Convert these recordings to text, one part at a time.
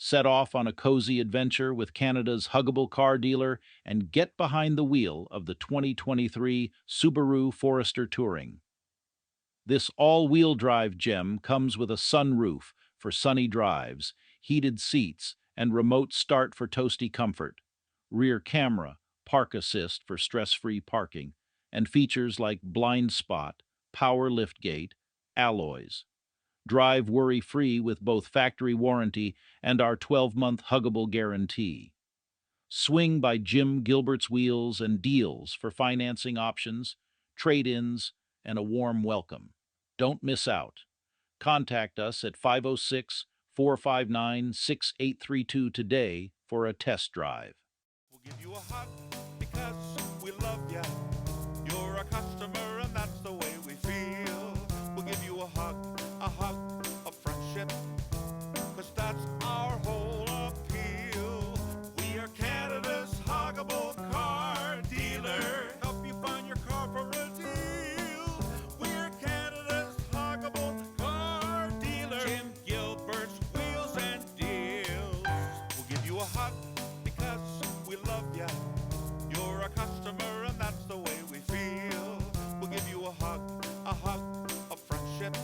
Set off on a cozy adventure with Canada's huggable car dealer and get behind the wheel of the 2023 Subaru Forester Touring. This all-wheel drive gem comes with a sunroof for sunny drives, heated seats, and remote start for toasty comfort, rear camera, park assist for stress-free parking, and features like blind spot, power liftgate, alloys. Drive worry-free with both factory warranty and our 12-month huggable guarantee. Swing by Jim Gilbert's Wheels and deals for financing options, trade-ins, and a warm welcome. Don't miss out. Contact us at 506-459-6832 today for a test drive. We'll give you a hug because we love ya. You're a customer and that's the way we feel. We'll give you a hug of friendship, 'cause that's our whole appeal. We are Canada's huggable car dealer. Help you find your car for a deal. We're Canada's huggable car dealer. Jim Gilbert's Wheels and Deals. We'll give you a hug because we love ya. You're a customer and that's the way we feel. We'll give you a hug of friendship,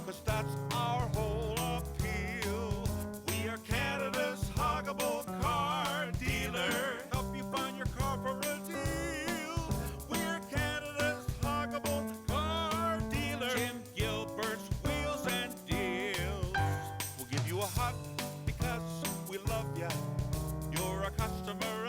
'cause that's our whole appeal. We are Canada's huggable car dealer. Help you find your car for a deal. We're Canada's huggable car dealer. Jim Gilbert's Wheels and Deals. We'll give you a hug because we love ya. You're a customer